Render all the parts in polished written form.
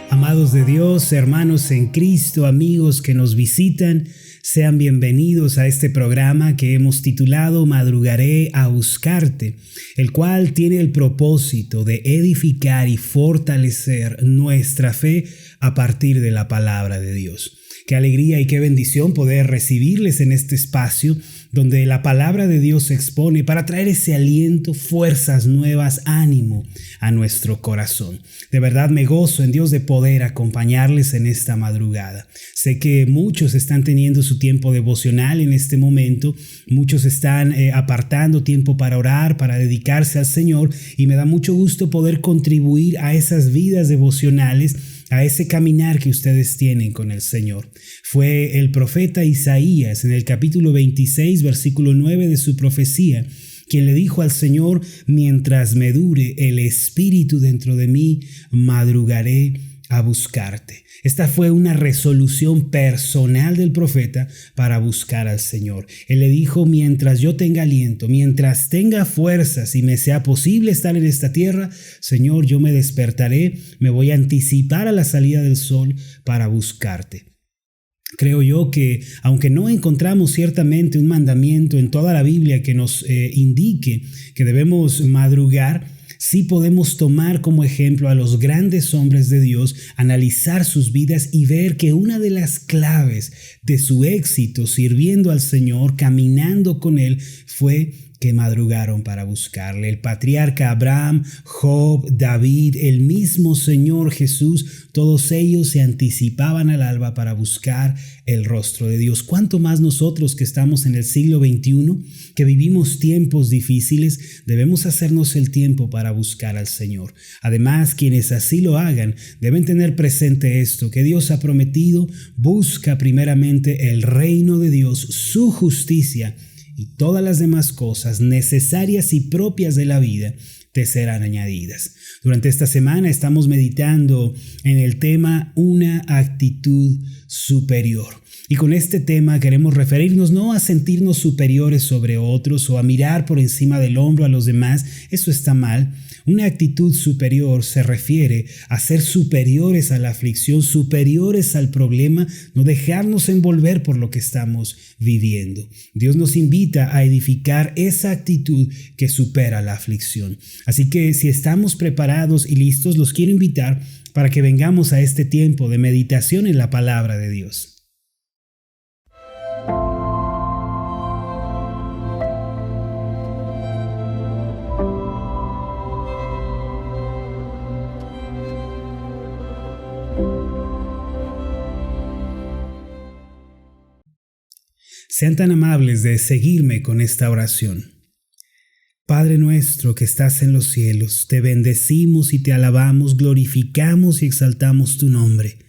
Amados de Dios, hermanos en Cristo, amigos que nos visitan, sean bienvenidos a este programa que hemos titulado Madrugaré a buscarte, el cual tiene el propósito de edificar y fortalecer nuestra fe a partir de la palabra de Dios. Qué alegría y qué bendición poder recibirles en este espacio donde la palabra de Dios se expone para traer ese aliento, fuerzas nuevas, ánimo a nuestro corazón. De verdad me gozo en Dios de poder acompañarles en esta madrugada. Sé que muchos están teniendo su tiempo devocional en este momento, muchos están apartando tiempo para orar, para dedicarse al Señor, y me da mucho gusto poder contribuir a esas vidas devocionales, a ese caminar que ustedes tienen con el Señor. Fue el profeta Isaías en el capítulo 26, versículo 9 de su profecía, quien le dijo al Señor: mientras me dure el espíritu dentro de mí, madrugaré a buscarte. Esta fue una resolución personal del profeta para buscar al Señor. Él le dijo: mientras yo tenga aliento, mientras tenga fuerzas y me sea posible estar en esta tierra, Señor, yo me despertaré, me voy a anticipar a la salida del sol para buscarte. Creo yo que, aunque no encontramos ciertamente un mandamiento en toda la Biblia que nos indique que debemos madrugar, sí podemos tomar como ejemplo a los grandes hombres de Dios, analizar sus vidas y ver que una de las claves de su éxito sirviendo al Señor, caminando con Él, fue que madrugaron para buscarle. El patriarca Abraham, Job, David, el mismo Señor Jesús, todos ellos se anticipaban al alba para buscar el rostro de Dios. ¿Cuánto más nosotros que estamos en el siglo XXI, que vivimos tiempos difíciles, debemos hacernos el tiempo para buscar al Señor? Además, quienes así lo hagan deben tener presente esto, que Dios ha prometido: busca primeramente el reino de Dios, su justicia, y todas las demás cosas necesarias y propias de la vida te serán añadidas. Durante esta semana estamos meditando en el tema una actitud superior. Y con este tema queremos referirnos no a sentirnos superiores sobre otros o a mirar por encima del hombro a los demás. Eso está mal. Una actitud superior se refiere a ser superiores a la aflicción, superiores al problema, no dejarnos envolver por lo que estamos viviendo. Dios nos invita a edificar esa actitud que supera la aflicción. Así que si estamos preparados y listos, los quiero invitar para que vengamos a este tiempo de meditación en la palabra de Dios. Sean tan amables de seguirme con esta oración. Padre nuestro que estás en los cielos, te bendecimos y te alabamos, glorificamos y exaltamos tu nombre.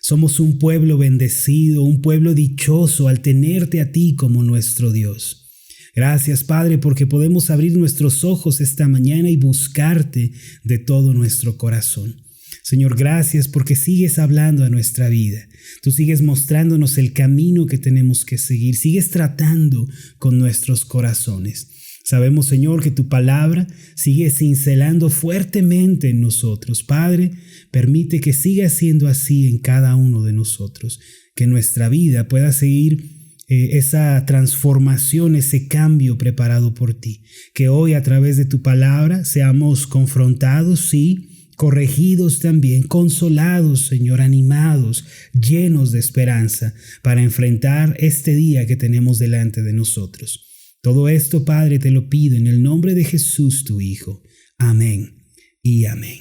Somos un pueblo bendecido, un pueblo dichoso al tenerte a ti como nuestro Dios. Gracias, Padre, porque podemos abrir nuestros ojos esta mañana y buscarte de todo nuestro corazón. Señor, gracias porque sigues hablando a nuestra vida. Tú sigues mostrándonos el camino que tenemos que seguir. Sigues tratando con nuestros corazones. Sabemos, Señor, que tu palabra sigue cincelando fuertemente en nosotros. Padre, permite que siga siendo así en cada uno de nosotros. Que nuestra vida pueda seguir esa transformación, ese cambio preparado por ti. Que hoy a través de tu palabra seamos confrontados, sí, corregidos también, consolados, Señor, animados, llenos de esperanza para enfrentar este día que tenemos delante de nosotros. Todo esto, Padre, te lo pido en el nombre de Jesús, tu Hijo. Amén y amén.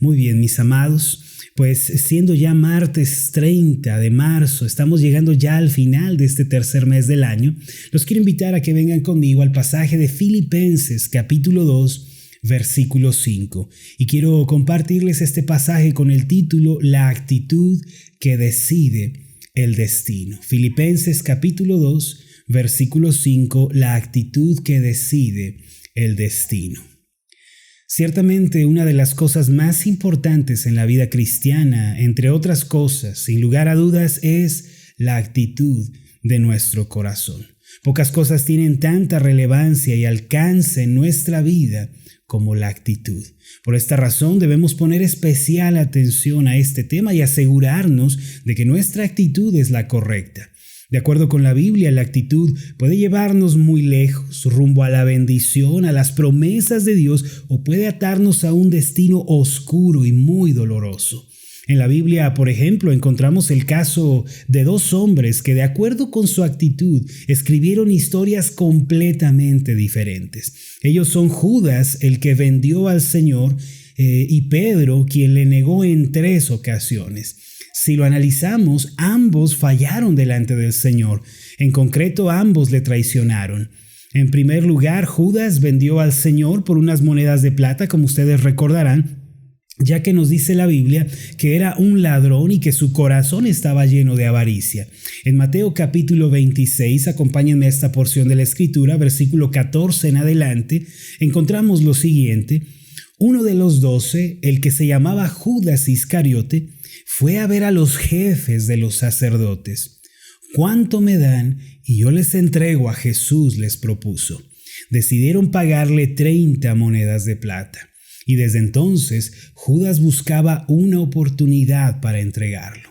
Muy bien, mis amados, pues siendo ya martes 30 de marzo, estamos llegando ya al final de este tercer mes del año, los quiero invitar a que vengan conmigo al pasaje de Filipenses, capítulo 2, versículo 5. Y quiero compartirles este pasaje con el título La actitud que decide el destino. Filipenses capítulo 2, versículo 5, la actitud que decide el destino. Ciertamente una de las cosas más importantes en la vida cristiana, entre otras cosas, sin lugar a dudas, es la actitud de nuestro corazón. Pocas cosas tienen tanta relevancia y alcance en nuestra vida como la actitud. Por esta razón debemos poner especial atención a este tema y asegurarnos de que nuestra actitud es la correcta. De acuerdo con la Biblia, la actitud puede llevarnos muy lejos, rumbo a la bendición, a las promesas de Dios, o puede atarnos a un destino oscuro y muy doloroso. En la Biblia, por ejemplo, encontramos el caso de dos hombres que, de acuerdo con su actitud, escribieron historias completamente diferentes. Ellos son Judas, el que vendió al Señor, y Pedro, quien le negó en 3 ocasiones. Si lo analizamos, ambos fallaron delante del Señor. En concreto, ambos le traicionaron. En primer lugar, Judas vendió al Señor por unas monedas de plata, como ustedes recordarán, ya que nos dice la Biblia que era un ladrón y que su corazón estaba lleno de avaricia. En Mateo capítulo 26, acompáñenme a esta porción de la Escritura, versículo 14 en adelante, encontramos lo siguiente: uno de los 12, el que se llamaba Judas Iscariote, fue a ver a los jefes de los sacerdotes. ¿Cuánto me dan? Y yo les entrego a Jesús, les propuso. Decidieron pagarle 30 monedas de plata. Y desde entonces Judas buscaba una oportunidad para entregarlo.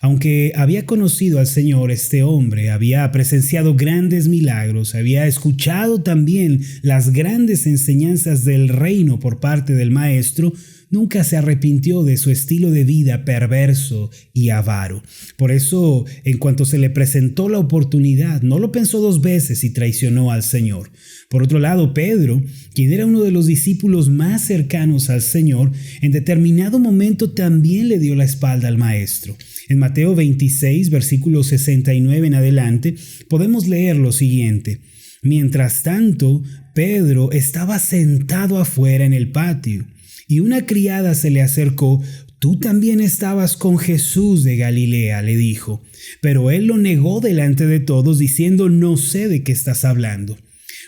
Aunque había conocido al Señor, este hombre había presenciado grandes milagros, había escuchado también las grandes enseñanzas del reino por parte del Maestro, nunca se arrepintió de su estilo de vida perverso y avaro. Por eso, en cuanto se le presentó la oportunidad, no lo pensó 2 veces y traicionó al Señor. Por otro lado, Pedro, quien era uno de los discípulos más cercanos al Señor, en determinado momento también le dio la espalda al Maestro. En Mateo 26, versículo 69 en adelante, podemos leer lo siguiente: mientras tanto, Pedro estaba sentado afuera en el patio, y una criada se le acercó. «Tú también estabas con Jesús de Galilea», le dijo. Pero él lo negó delante de todos, diciendo: «No sé de qué estás hablando».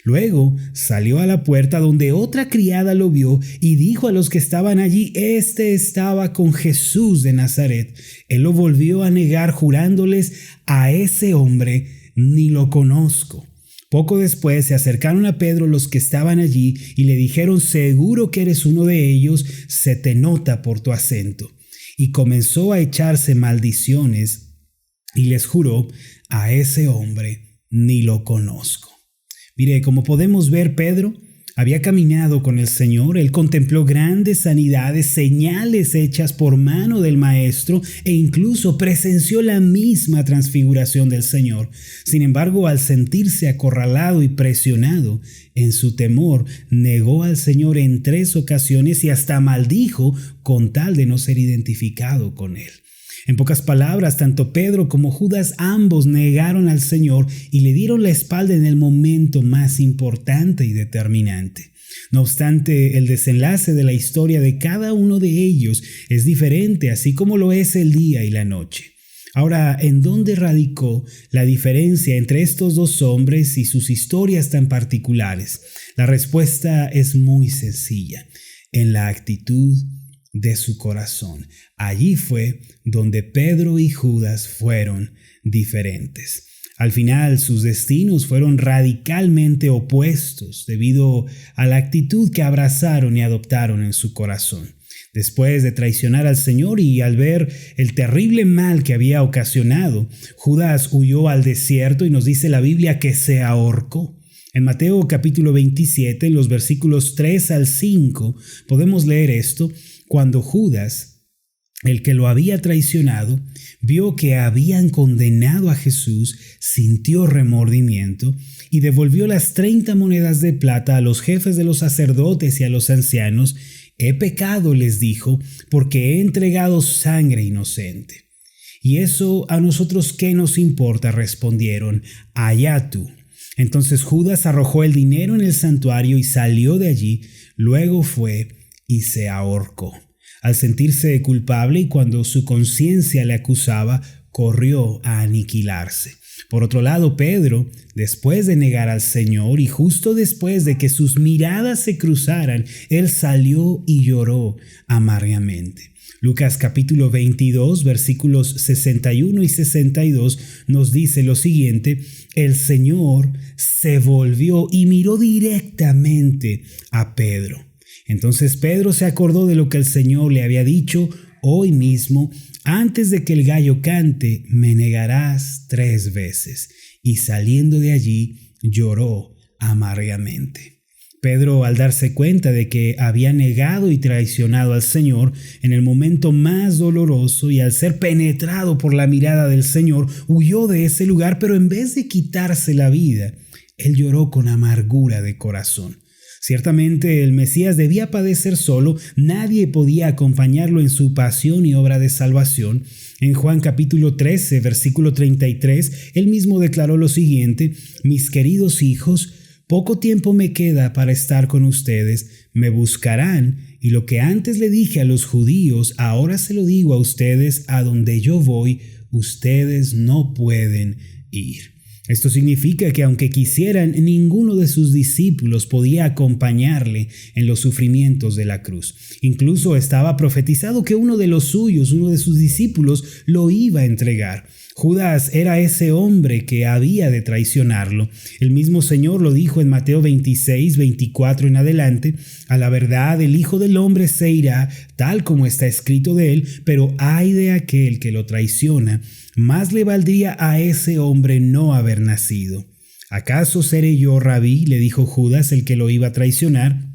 Luego salió a la puerta, donde otra criada lo vio y dijo a los que estaban allí: «Este estaba con Jesús de Nazaret». Él lo volvió a negar, jurándoles: «A ese hombre ni lo conozco». Poco después se acercaron a Pedro los que estaban allí y le dijeron: «Seguro que eres uno de ellos, se te nota por tu acento». Y comenzó a echarse maldiciones y les juró: «A ese hombre ni lo conozco». Mire, como podemos ver, Pedro había caminado con el Señor. Él contempló grandes sanidades, señales hechas por mano del Maestro, e incluso presenció la misma transfiguración del Señor. Sin embargo, al sentirse acorralado y presionado en su temor, negó al Señor en 3 ocasiones y hasta maldijo con tal de no ser identificado con él. En pocas palabras, tanto Pedro como Judas, ambos negaron al Señor y le dieron la espalda en el momento más importante y determinante. No obstante, el desenlace de la historia de cada uno de ellos es diferente, así como lo es el día y la noche. Ahora, ¿en dónde radicó la diferencia entre estos 2 hombres y sus historias tan particulares? La respuesta es muy sencilla: en la actitud de su corazón. Allí fue donde Pedro y Judas fueron diferentes. Al final, sus destinos fueron radicalmente opuestos debido a la actitud que abrazaron y adoptaron en su corazón. Después de traicionar al Señor y al ver el terrible mal que había ocasionado, Judas huyó al desierto y nos dice la Biblia que se ahorcó. En Mateo capítulo 27, en los versículos 3 al 5, podemos leer esto: cuando Judas, el que lo había traicionado, vio que habían condenado a Jesús, sintió remordimiento y devolvió las 30 monedas de plata a los jefes de los sacerdotes y a los ancianos. «He pecado», les dijo, «porque he entregado sangre inocente». «¿Y eso a nosotros qué nos importa?», respondieron. «Allá tú». Entonces Judas arrojó el dinero en el santuario y salió de allí. Luego fue y se ahorcó. Al sentirse culpable y cuando su conciencia le acusaba, corrió a aniquilarse. Por otro lado, Pedro, después de negar al Señor y justo después de que sus miradas se cruzaran, él salió y lloró amargamente. Lucas capítulo 22, versículos 61 y 62 nos dice lo siguiente: el Señor se volvió y miró directamente a Pedro. Entonces Pedro se acordó de lo que el Señor le había dicho: hoy mismo, antes de que el gallo cante, me negarás 3 veces. Y saliendo de allí, lloró amargamente. Pedro, al darse cuenta de que había negado y traicionado al Señor en el momento más doloroso y al ser penetrado por la mirada del Señor, huyó de ese lugar, pero en vez de quitarse la vida, él lloró con amargura de corazón. Ciertamente el Mesías debía padecer solo, nadie podía acompañarlo en su pasión y obra de salvación. En Juan capítulo 13, versículo 33, él mismo declaró lo siguiente: mis queridos hijos, poco tiempo me queda para estar con ustedes, me buscarán, y lo que antes le dije a los judíos, ahora se lo digo a ustedes: a donde yo voy, ustedes no pueden ir. Esto significa que aunque quisieran, ninguno de sus discípulos podía acompañarle en los sufrimientos de la cruz. Incluso estaba profetizado que uno de los suyos, uno de sus discípulos, lo iba a entregar. Judas era ese hombre que había de traicionarlo. El mismo Señor lo dijo en Mateo 26, 24 en adelante: a la verdad el Hijo del Hombre se irá, tal como está escrito de él, pero ay de aquel que lo traiciona. Más le valdría a ese hombre no haber nacido. ¿Acaso seré yo, Rabí?, le dijo Judas, el que lo iba a traicionar.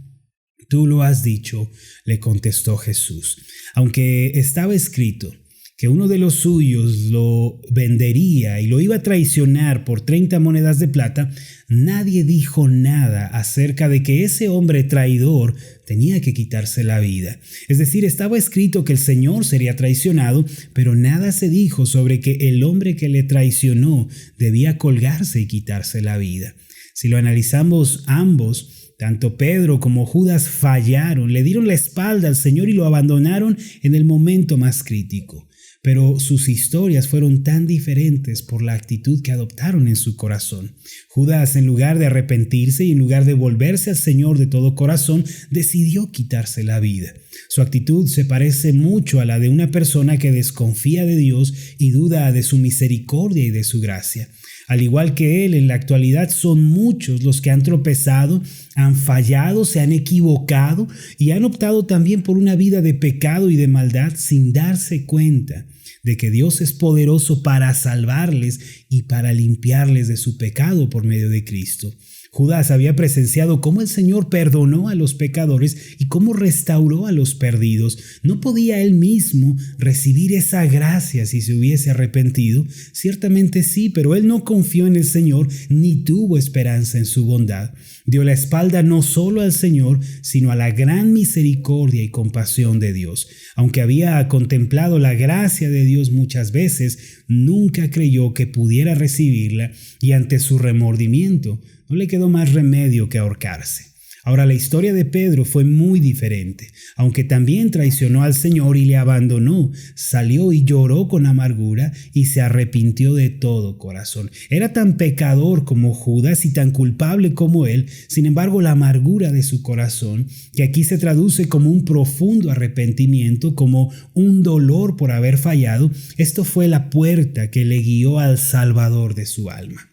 Tú lo has dicho, le contestó Jesús. Aunque estaba escrito que uno de los suyos lo vendería y lo iba a traicionar por 30 monedas de plata, nadie dijo nada acerca de que ese hombre traidor tenía que quitarse la vida. Es decir, estaba escrito que el Señor sería traicionado, pero nada se dijo sobre que el hombre que le traicionó debía colgarse y quitarse la vida. Si lo analizamos, ambos, tanto Pedro como Judas, fallaron, le dieron la espalda al Señor y lo abandonaron en el momento más crítico. Pero sus historias fueron tan diferentes por la actitud que adoptaron en su corazón. Judas, en lugar de arrepentirse y en lugar de volverse al Señor de todo corazón, decidió quitarse la vida. Su actitud se parece mucho a la de una persona que desconfía de Dios y duda de su misericordia y de su gracia. Al igual que él, en la actualidad son muchos los que han tropezado, han fallado, se han equivocado y han optado también por una vida de pecado y de maldad sin darse cuenta de que Dios es poderoso para salvarles y para limpiarles de su pecado por medio de Cristo. Judas había presenciado cómo el Señor perdonó a los pecadores y cómo restauró a los perdidos. ¿No podía él mismo recibir esa gracia si se hubiese arrepentido? Ciertamente sí, pero él no confió en el Señor ni tuvo esperanza en su bondad. Dio la espalda no solo al Señor, sino a la gran misericordia y compasión de Dios. Aunque había contemplado la gracia de Dios muchas veces, nunca creyó que pudiera recibirla y ante su remordimiento no le quedó más remedio que ahorcarse. Ahora, la historia de Pedro fue muy diferente. Aunque también traicionó al Señor y le abandonó, salió y lloró con amargura y se arrepintió de todo corazón. Era tan pecador como Judas y tan culpable como él, sin embargo, la amargura de su corazón, que aquí se traduce como un profundo arrepentimiento, como un dolor por haber fallado, esto fue la puerta que le guió al Salvador de su alma.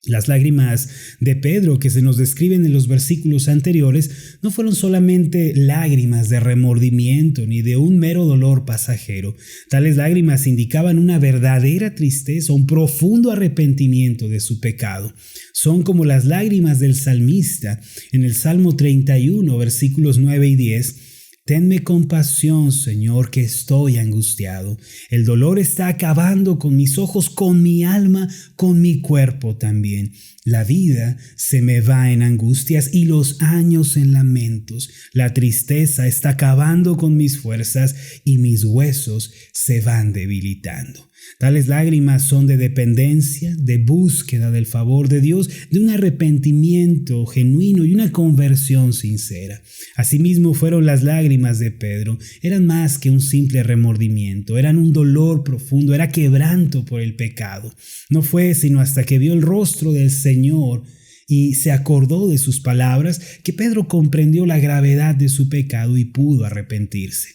Las lágrimas de Pedro que se nos describen en los versículos anteriores no fueron solamente lágrimas de remordimiento ni de un mero dolor pasajero. Tales lágrimas indicaban una verdadera tristeza, un profundo arrepentimiento de su pecado. Son como las lágrimas del salmista en el Salmo 31, versículos 9 y 10. Tenme compasión, Señor, que estoy angustiado. El dolor está acabando con mis ojos, con mi alma, con mi cuerpo también. La vida se me va en angustias y los años en lamentos. La tristeza está acabando con mis fuerzas y mis huesos se van debilitando. Tales lágrimas son de dependencia, de búsqueda del favor de Dios, de un arrepentimiento genuino y una conversión sincera. Asimismo fueron las lágrimas lágrimas de Pedro eran más que un simple remordimiento, eran un dolor profundo, era quebranto por el pecado. No fue sino hasta que vio el rostro del Señor y se acordó de sus palabras que Pedro comprendió la gravedad de su pecado y pudo arrepentirse.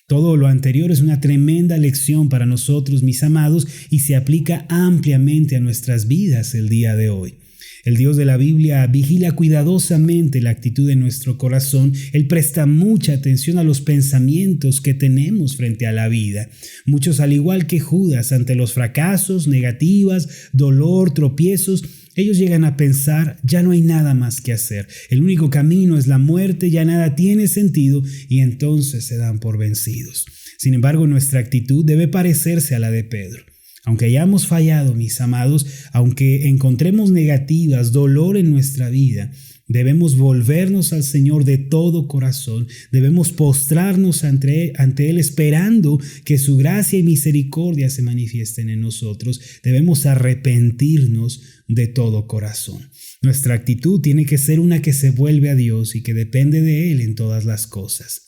Todo lo anterior es una tremenda lección para nosotros, mis amados, y se aplica ampliamente a nuestras vidas el día de hoy. El Dios de la Biblia vigila cuidadosamente la actitud de nuestro corazón. Él presta mucha atención a los pensamientos que tenemos frente a la vida. Muchos, al igual que Judas, ante los fracasos, negativas, dolor, tropiezos, ellos llegan a pensar, ya no hay nada más que hacer. El único camino es la muerte, ya nada tiene sentido y entonces se dan por vencidos. Sin embargo, nuestra actitud debe parecerse a la de Pedro. Aunque hayamos fallado, mis amados, aunque encontremos negativas, dolor en nuestra vida, debemos volvernos al Señor de todo corazón, debemos postrarnos ante Él esperando que su gracia y misericordia se manifiesten en nosotros, debemos arrepentirnos de todo corazón. Nuestra actitud tiene que ser una que se vuelve a Dios y que depende de Él en todas las cosas.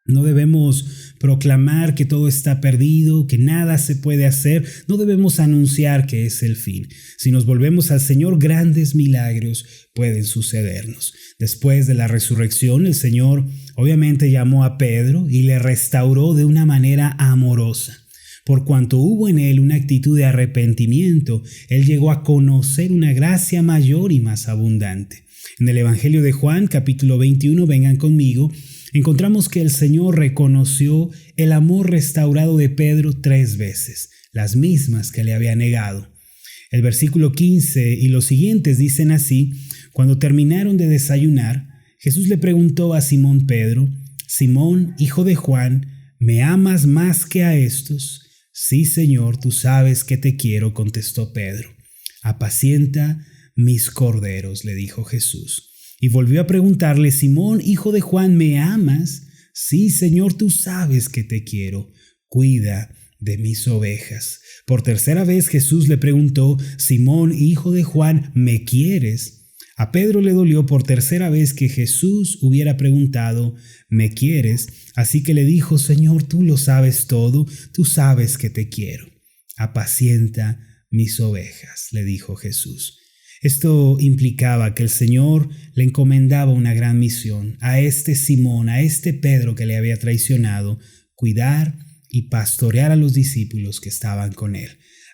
No debemos proclamar que todo está perdido, que nada se puede hacer. No debemos anunciar que es el fin. Si nos volvemos al Señor, grandes milagros pueden sucedernos. Después de la resurrección, el Señor obviamente llamó a Pedro y le restauró de una manera amorosa. Por cuanto hubo en él una actitud de arrepentimiento, él llegó a conocer una gracia mayor y más abundante. En el Evangelio de Juan, capítulo 21, vengan conmigo, encontramos que el Señor reconoció el amor restaurado de Pedro 3 veces, las mismas que le había negado. El versículo 15 y los siguientes dicen así: cuando terminaron de desayunar, Jesús le preguntó a Simón Pedro: Simón, hijo de Juan, ¿me amas más que a estos? Sí, Señor, tú sabes que te quiero, contestó Pedro. Apacienta mis corderos, le dijo Jesús. Y volvió a preguntarle: Simón, hijo de Juan, ¿me amas? Sí, Señor, tú sabes que te quiero. Cuida de mis ovejas. Por tercera vez Jesús le preguntó: Simón, hijo de Juan, ¿me quieres? A Pedro le dolió por tercera vez que Jesús hubiera preguntado: ¿me quieres? Así que le dijo: Señor, tú lo sabes todo, tú sabes que te quiero. Apacienta mis ovejas, le dijo Jesús. Esto implicaba que el Señor le encomendaba una gran misión a este Simón, a este Pedro que le había traicionado, cuidar y pastorear a los discípulos que estaban con él.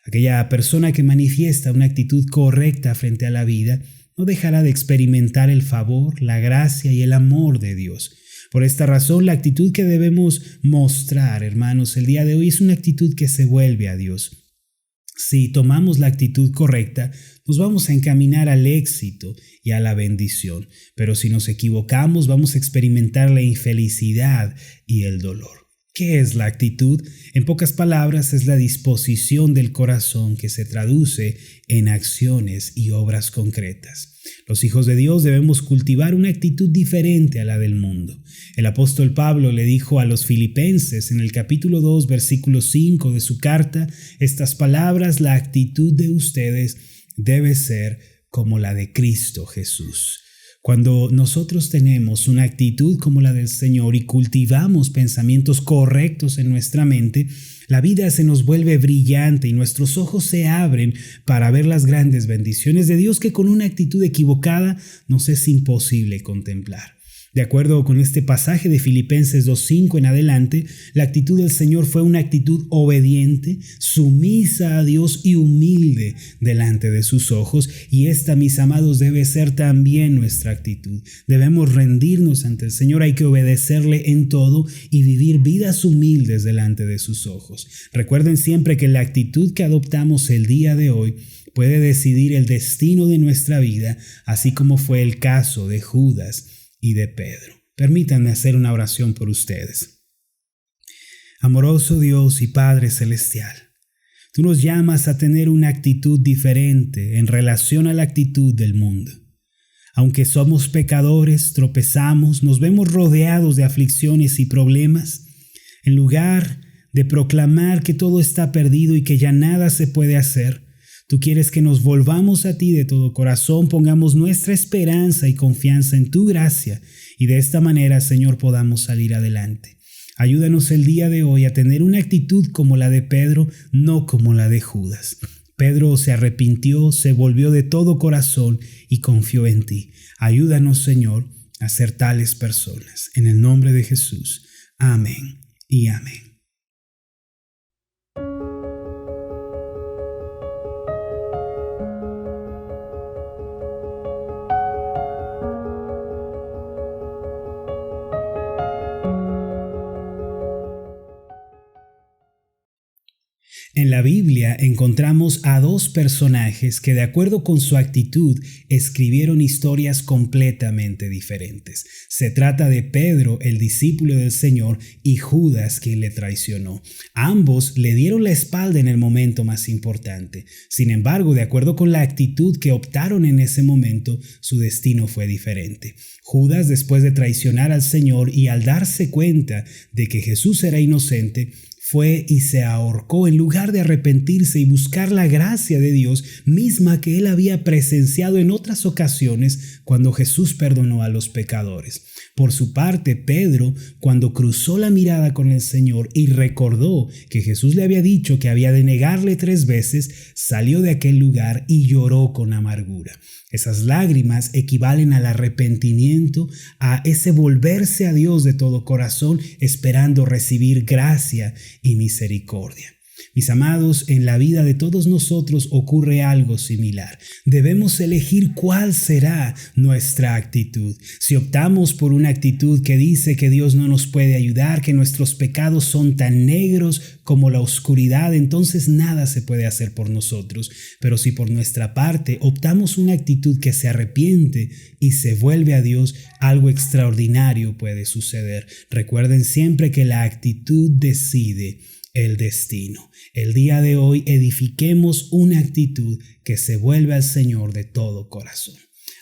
Aquella persona que manifiesta una actitud correcta frente a la vida no dejará de experimentar el favor, la gracia y el amor de Dios. Por esta razón, la actitud que debemos mostrar, hermanos, el día de hoy es una actitud que se vuelve a Dios. Si tomamos la actitud correcta, nos vamos a encaminar al éxito y a la bendición. Pero si nos equivocamos, vamos a experimentar la infelicidad y el dolor. ¿Qué es la actitud? En pocas palabras, es la disposición del corazón que se traduce en acciones y obras concretas. Los hijos de Dios debemos cultivar una actitud diferente a la del mundo. El apóstol Pablo le dijo a los filipenses en el capítulo 2, versículo 5 de su carta estas palabras: la actitud de ustedes debe ser como la de Cristo Jesús. Cuando nosotros tenemos una actitud como la del Señor y cultivamos pensamientos correctos en nuestra mente, la vida se nos vuelve brillante y nuestros ojos se abren para ver las grandes bendiciones de Dios que con una actitud equivocada nos es imposible contemplar. De acuerdo con este pasaje de Filipenses 2:5 en adelante, la actitud del Señor fue una actitud obediente, sumisa a Dios y humilde delante de sus ojos, y esta, mis amados, debe ser también nuestra actitud. Debemos rendirnos ante el Señor, hay que obedecerle en todo y vivir vidas humildes delante de sus ojos. Recuerden siempre que la actitud que adoptamos el día de hoy puede decidir el destino de nuestra vida, así como fue el caso de Judas y de Pedro. Permítanme hacer una oración por ustedes. Amoroso Dios y Padre Celestial, tú nos llamas a tener una actitud diferente en relación a la actitud del mundo. Aunque somos pecadores, tropezamos, nos vemos rodeados de aflicciones y problemas, en lugar de proclamar que todo está perdido y que ya nada se puede hacer, Tú quieres que nos volvamos a ti de todo corazón, pongamos nuestra esperanza y confianza en tu gracia y de esta manera, Señor, podamos salir adelante. Ayúdanos el día de hoy a tener una actitud como la de Pedro, no como la de Judas. Pedro se arrepintió, se volvió de todo corazón y confió en ti. Ayúdanos, Señor, a ser tales personas. En el nombre de Jesús. Amén y amén. En la Biblia encontramos a dos personajes que de acuerdo con su actitud escribieron historias completamente diferentes. Se trata de Pedro, el discípulo del Señor, y Judas, quien le traicionó. Ambos le dieron la espalda en el momento más importante. Sin embargo, de acuerdo con la actitud que optaron en ese momento, su destino fue diferente. Judas, después de traicionar al Señor y al darse cuenta de que Jesús era inocente, fue y se ahorcó en lugar de arrepentirse y buscar la gracia de Dios misma que él había presenciado en otras ocasiones cuando Jesús perdonó a los pecadores. Por su parte, Pedro, cuando cruzó la mirada con el Señor y recordó que Jesús le había dicho que había de negarle 3 veces, salió de aquel lugar y lloró con amargura. Esas lágrimas equivalen al arrepentimiento, a ese volverse a Dios de todo corazón, esperando recibir gracia y misericordia. Mis amados, en la vida de todos nosotros ocurre algo similar. Debemos elegir cuál será nuestra actitud. Si optamos por una actitud que dice que Dios no nos puede ayudar, que nuestros pecados son tan negros como la oscuridad, entonces nada se puede hacer por nosotros. Pero si por nuestra parte optamos una actitud que se arrepiente y se vuelve a Dios, algo extraordinario puede suceder. Recuerden siempre que la actitud decide el destino. El día de hoy edifiquemos una actitud que se vuelve al Señor de todo corazón.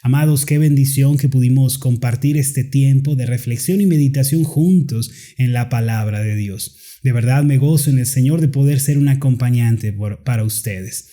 Amados, qué bendición que pudimos compartir este tiempo de reflexión y meditación juntos en la palabra de Dios. De verdad me gozo en el Señor de poder ser un acompañante para ustedes.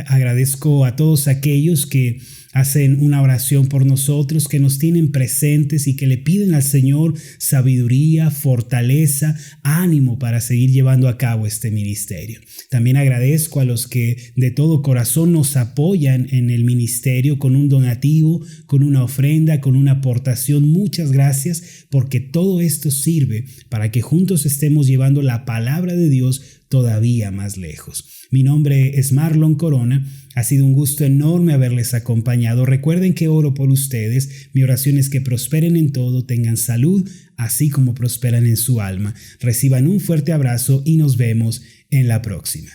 Agradezco a todos aquellos que hacen una oración por nosotros, que nos tienen presentes y que le piden al Señor sabiduría, fortaleza, ánimo para seguir llevando a cabo este ministerio. También agradezco a los que de todo corazón nos apoyan en el ministerio con un donativo, con una ofrenda, con una aportación. Muchas gracias, porque todo esto sirve para que juntos estemos llevando la palabra de Dios todavía más lejos. Mi nombre es Marlon Corona. Ha sido un gusto enorme haberles acompañado. Recuerden que oro por ustedes. Mi oración es que prosperen en todo, tengan salud, así como prosperan en su alma. Reciban un fuerte abrazo y nos vemos en la próxima.